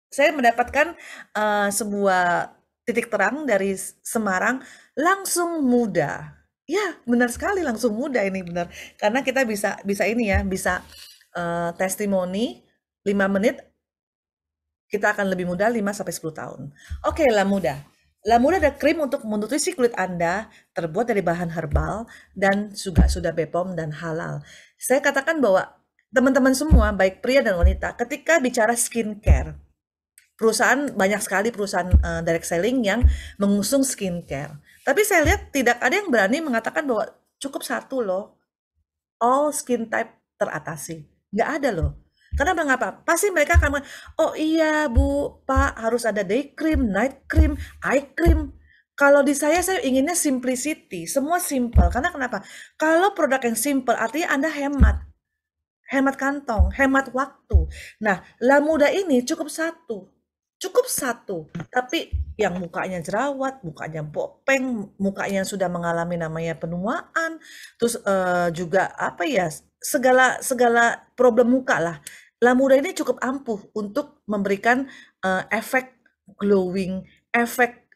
saya mendapatkan sebuah titik terang dari Semarang, langsung muda. Ya, benar sekali langsung muda ini benar. Karena kita bisa bisa ini ya, bisa testimoni 5 menit kita akan lebih muda 5 sampai 10 tahun. Oke, La Muda. La Muda ada krim untuk menutrisi kulit Anda, terbuat dari bahan herbal dan juga sudah BPOM dan halal. Saya katakan bahwa teman-teman semua, baik pria dan wanita, ketika bicara skincare, perusahaan banyak sekali perusahaan direct selling yang mengusung skincare. Tapi saya lihat tidak ada yang berani mengatakan bahwa cukup satu loh, all skin type teratasi. Nggak ada loh. Karena mengapa? Pasti mereka akan oh iya Bu, Pak, harus ada day cream, night cream, eye cream. Kalau di saya inginnya simplicity, semua simple. Karena kenapa? Kalau produk yang simple, artinya Anda hemat. Hemat kantong, hemat waktu. Nah, La Muda ini cukup satu. Cukup satu. Tapi yang mukanya jerawat, mukanya bopeng, mukanya sudah mengalami namanya penuaan, terus juga apa ya, segala segala problem muka lah. La Muda ini cukup ampuh untuk memberikan efek glowing, efek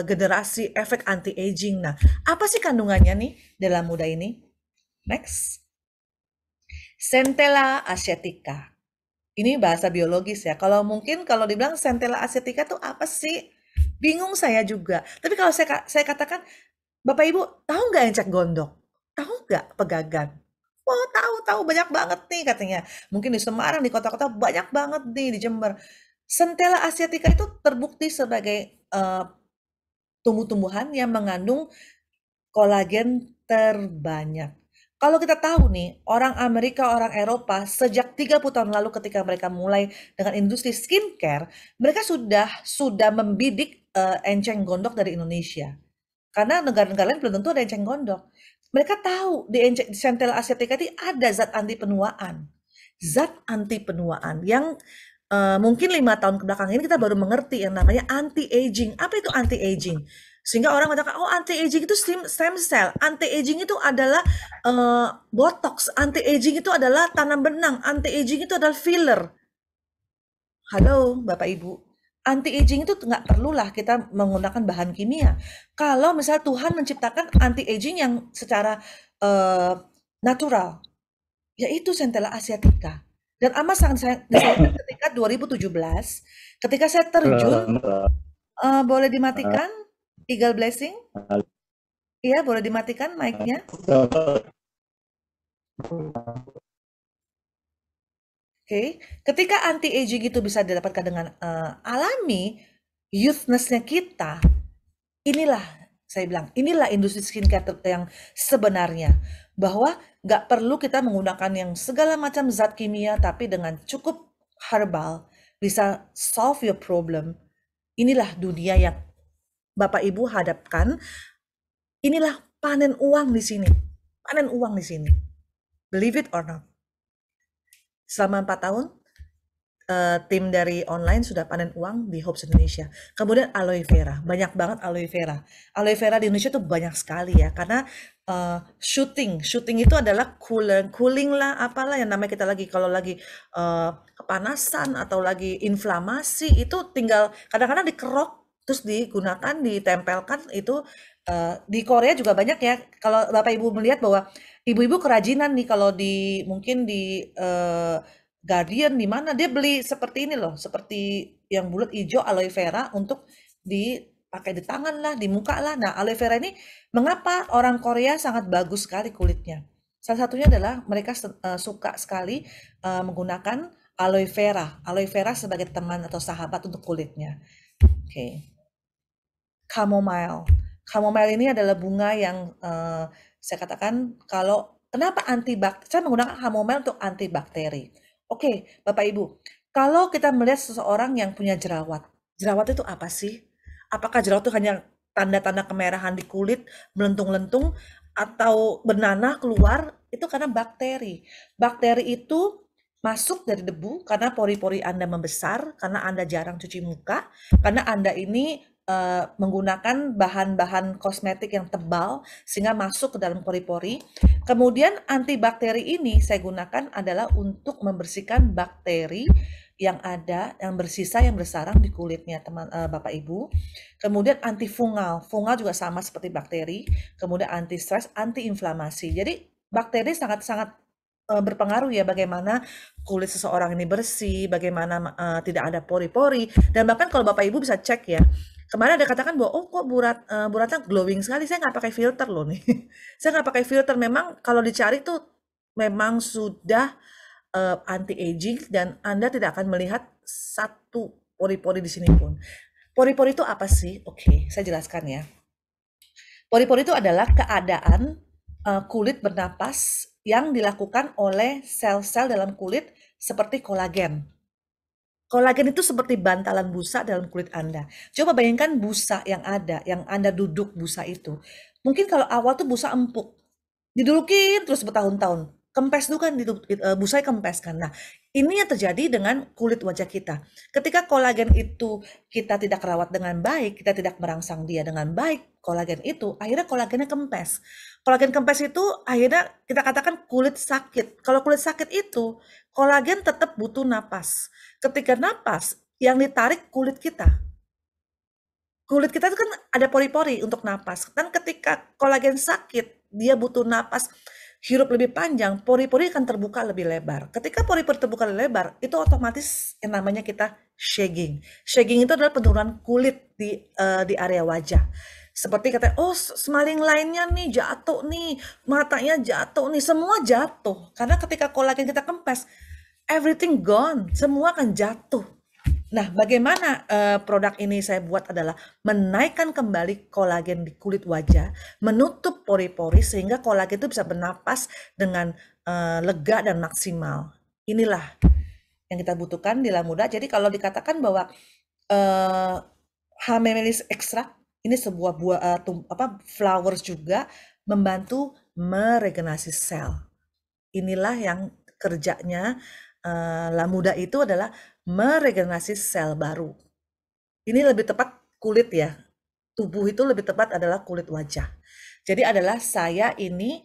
generasi, efek anti-aging. Nah, apa sih kandungannya nih dalam muda ini? Next. Centella asiatica. Ini bahasa biologis ya. Kalau mungkin kalau dibilang Centella asiatica tuh apa sih? Bingung saya juga. Tapi kalau saya katakan, Bapak Ibu tahu nggak encek gondok? Tahu nggak pegagan? Oh tahu tahu banyak banget nih katanya. Mungkin di Semarang di kota-kota banyak banget nih di Jember. Centella asiatica itu terbukti sebagai tumbuh-tumbuhan yang mengandung kolagen terbanyak. Kalau kita tahu nih, orang Amerika, orang Eropa, sejak 30 tahun lalu ketika mereka mulai dengan industri skincare, mereka sudah membidik enceng gondok dari Indonesia. Karena negara-negara lain belum tentu ada enceng gondok. Mereka tahu di Centella asiatica ini ada zat anti penuaan. Zat anti penuaan yang mungkin 5 tahun kebelakang ini kita baru mengerti yang namanya anti-aging. Apa itu anti-aging? Sehingga orang mengatakan, oh anti-aging itu stem cell, anti-aging itu adalah botox, anti-aging itu adalah tanam benang, anti-aging itu adalah filler. Halo Bapak Ibu, anti-aging itu nggak perlulah kita menggunakan bahan kimia. Kalau misalnya Tuhan menciptakan anti-aging yang secara eh, natural, yaitu Centella asiatica. Dan amat sangat saya disayangkan ketika 2017, ketika saya terjun, boleh dimatikan Eagle Blessing? Iya, boleh dimatikan mic-nya. Oke, ketika anti-aging itu bisa didapatkan dengan alami, youthness-nya kita, inilah saya bilang, inilah industri skincare yang sebenarnya. Bahwa nggak perlu kita menggunakan yang segala macam zat kimia, tapi dengan cukup herbal bisa solve your problem. Inilah dunia yang Bapak Ibu hadapkan. Inilah panen uang di sini. Panen uang di sini. Believe it or not. Selama 4 tahun, tim dari online sudah panen uang di Hopes Indonesia. Kemudian aloe vera, banyak banget aloe vera. Aloe vera di Indonesia tuh banyak sekali ya, karena shooting itu adalah cooling lah, apalah yang namanya kita lagi kalau lagi kepanasan atau lagi inflamasi itu tinggal kadang-kadang dikerok terus digunakan, ditempelkan itu di Korea juga banyak ya. Kalau Bapak Ibu melihat bahwa ibu-ibu kerajinan nih kalau di mungkin di Guardian di mana dia beli seperti ini loh, seperti yang bulat hijau aloe vera untuk dipakai di tangan lah, di muka lah. Nah, aloe vera ini mengapa orang Korea sangat bagus sekali kulitnya? Salah satunya adalah mereka suka sekali menggunakan aloe vera sebagai teman atau sahabat untuk kulitnya. Oke. Okay. Chamomile. Chamomile ini adalah bunga yang saya katakan kalau kenapa saya menggunakan chamomile untuk antibakteri. Oke, Bapak Ibu, kalau kita melihat seseorang yang punya jerawat, jerawat itu apa sih? Apakah jerawat itu hanya tanda-tanda kemerahan di kulit, melentung-lentung, atau bernanah keluar? Itu karena bakteri. Bakteri itu masuk dari debu karena pori-pori Anda membesar, karena Anda jarang cuci muka, karena Anda ini menggunakan bahan-bahan kosmetik yang tebal sehingga masuk ke dalam pori-pori. Kemudian antibakteri ini saya gunakan adalah untuk membersihkan bakteri yang ada, yang bersisa, yang bersarang di kulitnya Bapak Ibu. Kemudian antifungal, fungal juga sama seperti bakteri. Kemudian anti stres, anti inflamasi. Jadi bakteri sangat-sangat berpengaruh ya bagaimana kulit seseorang ini bersih, bagaimana tidak ada pori-pori. Dan bahkan kalau Bapak Ibu bisa cek ya, kemarin ada katakan bahwa oh kok Bu Ratna glowing sekali, saya nggak pakai filter loh nih. Saya nggak pakai filter, memang kalau dicari tuh memang sudah anti-aging dan Anda tidak akan melihat satu pori-pori di sini pun. Pori-pori itu apa sih? Oke, saya jelaskan ya. Pori-pori itu adalah keadaan kulit bernapas yang dilakukan oleh sel-sel dalam kulit seperti kolagen. Kolagen itu seperti bantalan busa dalam kulit Anda. Coba bayangkan busa yang ada, yang Anda duduk busa itu. Mungkin kalau awal tuh busa empuk, didudukin terus bertahun-tahun. Kempes itu kan, busanya kempes kan. Nah, ini yang terjadi dengan kulit wajah kita. Ketika kolagen itu kita tidak rawat dengan baik, kita tidak merangsang dia dengan baik, kolagen itu, akhirnya kolagennya kempes. Kolagen kempes itu akhirnya kita katakan kulit sakit. Kalau kulit sakit itu, kolagen tetap butuh napas. Ketika napas, yang ditarik kulit kita. Kulit kita itu kan ada pori-pori untuk napas. Dan ketika kolagen sakit, dia butuh napas, hirup lebih panjang, pori-pori akan terbuka lebih lebar. Ketika pori-pori terbuka lebih lebar, itu otomatis yang namanya kita shagging. Shagging itu adalah penurunan kulit di area wajah. Seperti kata, oh semaling lainnya nih jatuh nih, matanya jatuh nih, semua jatuh. Karena ketika kolagen kita kempes, everything gone, semua akan jatuh. Nah, bagaimana produk ini saya buat adalah menaikkan kembali kolagen di kulit wajah, menutup pori-pori sehingga kolagen itu bisa bernapas dengan lega dan maksimal. Inilah yang kita butuhkan di Lamuda. Jadi kalau dikatakan bahwa uh, Hamemelis extract ini sebuah buah flowers juga membantu meregenerasi sel. Inilah yang kerjanya Lamuda itu adalah meregenerasi sel baru. Ini lebih tepat kulit ya. Tubuh itu lebih tepat adalah kulit wajah. Jadi adalah saya ini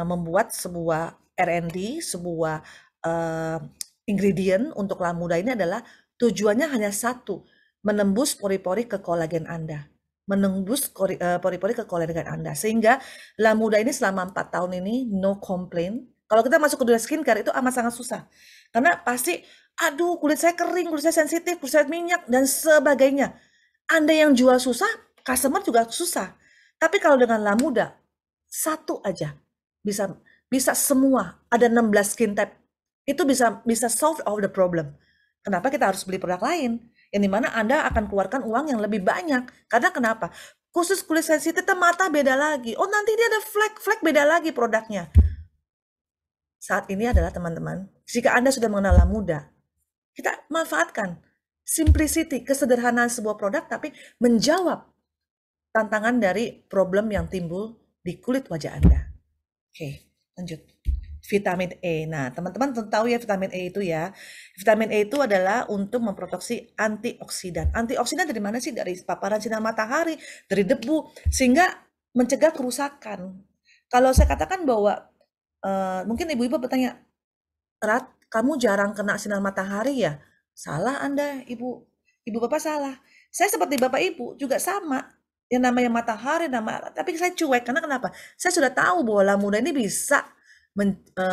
membuat sebuah R&D, sebuah ingredient untuk Lamuda ini adalah tujuannya hanya satu, menembus pori-pori ke kolagen Anda. Menembus pori-pori ke kolagen Anda. Sehingga Lamuda ini selama 4 tahun ini no complaint. Kalau kita masuk ke dunia skincare itu amat sangat susah. Karena pasti, aduh kulit saya kering, kulit saya sensitif, kulit saya minyak, dan sebagainya. Anda yang jual susah, customer juga susah. Tapi kalau dengan Lamuda, satu aja bisa bisa semua. Ada 16 skin type. Itu bisa bisa solve all the problem. Kenapa kita harus beli produk lain? Yang dimana Anda akan keluarkan uang yang lebih banyak. Karena kenapa? Khusus kulit sensitif, mata beda lagi. Oh nanti dia ada flek beda lagi produknya. Saat ini adalah teman-teman, jika Anda sudah mengenal Lamuda, kita manfaatkan simplicity, kesederhanaan sebuah produk, tapi menjawab tantangan dari problem yang timbul di kulit wajah Anda. Oke, lanjut. Vitamin E. Nah, teman-teman tentu tahu ya vitamin E itu ya. Vitamin E itu adalah untuk memproduksi antioksidan. Antioksidan dari mana sih? Dari paparan sinar matahari, dari debu, sehingga mencegah kerusakan. Kalau saya katakan bahwa mungkin ibu-ibu bertanya, Rat, kamu jarang kena sinar matahari ya? Salah Anda, Ibu. Ibu Bapak salah. Saya seperti Bapak Ibu juga sama. Yang namanya matahari, tapi saya cuek. Karena kenapa? Saya sudah tahu bahwa Lamuda ini bisa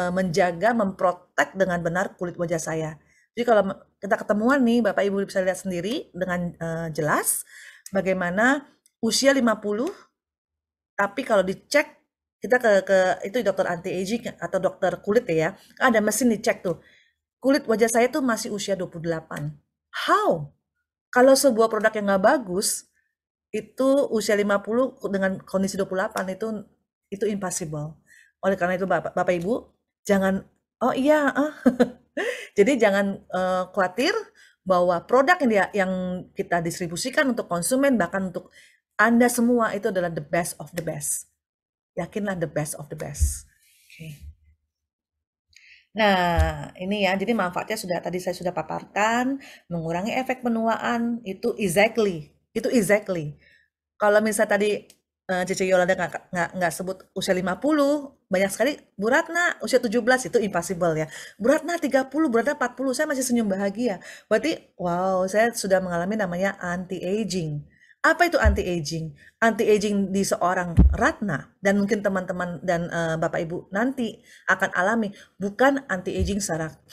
menjaga, memprotek dengan benar kulit wajah saya. Jadi kalau kita ketemuan nih, Bapak Ibu bisa lihat sendiri dengan jelas bagaimana usia 50, tapi kalau dicek kita ke itu dokter anti aging atau dokter kulit ya, ada mesin dicek tuh. Kulit wajah saya tuh masih usia 28. How? Kalau sebuah produk yang nggak bagus, itu usia 50 dengan kondisi 28 itu impossible. Oleh karena itu Bapak Ibu, jangan oh iya, jadi jangan khawatir bahwa produk yang kita distribusikan untuk konsumen bahkan untuk Anda semua itu adalah the best of the best. Yakinlah the best of the best. Oke. Nah, ini ya, jadi manfaatnya tadi saya sudah paparkan, mengurangi efek penuaan itu exactly. Kalau misal tadi Cici Yolanda nggak sebut usia 50, banyak sekali, "Bu Ratna usia 17," itu impossible ya. "Bu Ratna 30, Bu Ratna 40," saya masih senyum bahagia. Berarti, wow, saya sudah mengalami namanya anti-aging. Apa itu anti-aging? Anti-aging di seorang Ratna dan mungkin teman-teman dan Bapak Ibu nanti akan alami bukan anti-aging secara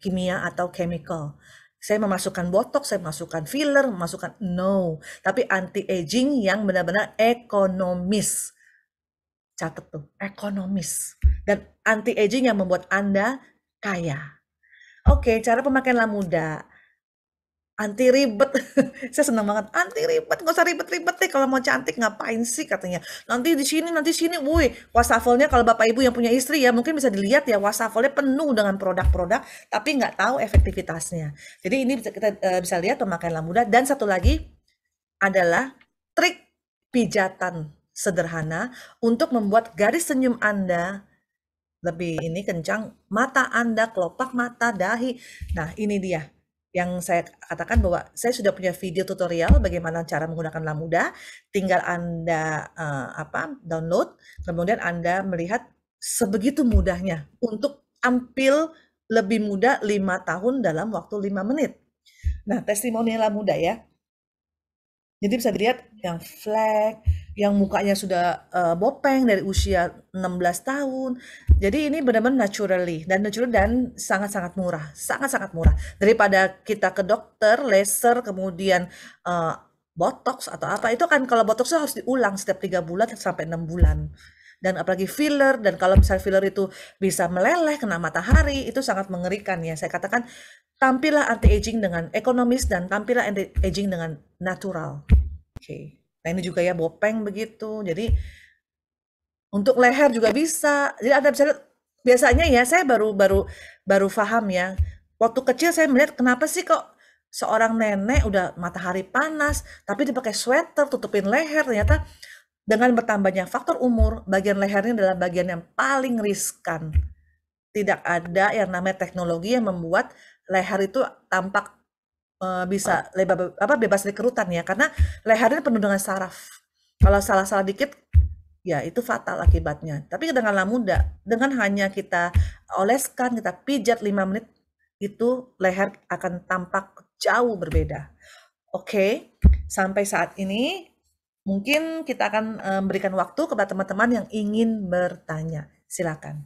kimia atau chemical. Saya memasukkan botox, saya memasukkan filler, memasukkan no, tapi anti-aging yang benar-benar ekonomis. Catat tuh, ekonomis. Dan anti-aging yang membuat Anda kaya. Oke, cara pemakaian Lamuda. Anti ribet. Saya senang banget. Anti ribet, nggak usah ribet-ribet deh. Kalau mau cantik ngapain sih katanya. Nanti di sini. Wih, wastafelnya kalau Bapak Ibu yang punya istri ya mungkin bisa dilihat ya wastafelnya penuh dengan produk-produk tapi nggak tahu efektivitasnya. Jadi ini kita bisa lihat pemakaian Lamuda. Dan satu lagi adalah trik pijatan sederhana untuk membuat garis senyum Anda lebih ini kencang, mata Anda, kelopak mata, dahi. Nah, ini dia yang saya katakan bahwa saya sudah punya video tutorial bagaimana cara menggunakan Lamuda. Tinggal Anda download, kemudian Anda melihat sebegitu mudahnya untuk tampil lebih muda 5 tahun dalam waktu 5 menit. Nah, testimoni Lamuda ya. Jadi bisa dilihat yang flek, yang mukanya sudah bopeng dari usia 16 tahun. Jadi ini benar-benar natural dan sangat-sangat murah, sangat-sangat murah. Daripada kita ke dokter, laser, kemudian eh, botox atau apa, itu kan kalau botox itu harus diulang setiap 3 bulan sampai 6 bulan. Dan apalagi filler, dan kalau misalnya filler itu bisa meleleh, kena matahari, itu sangat mengerikan ya. Saya katakan, tampillah anti-aging dengan ekonomis dan tampillah anti-aging dengan natural. Oke. Nah ini juga ya bopeng begitu. Jadi untuk leher juga bisa. Jadi Anda bisa lihat, biasanya ya saya baru baru baru paham ya. Waktu kecil saya melihat kenapa sih kok seorang nenek udah matahari panas tapi dipakai sweater tutupin leher. Ternyata dengan bertambahnya faktor umur, bagian lehernya adalah bagian yang paling riskan. Tidak ada yang namanya teknologi yang membuat leher itu tampak bisa bebas dari kerutan ya, karena lehernya penuh dengan saraf. Kalau salah-salah dikit, ya itu fatal akibatnya. Tapi dengan Lamuda, dengan hanya kita oleskan, kita pijat 5 menit, itu leher akan tampak jauh berbeda. Oke, sampai saat ini mungkin kita akan memberikan waktu kepada teman-teman yang ingin bertanya. Silakan.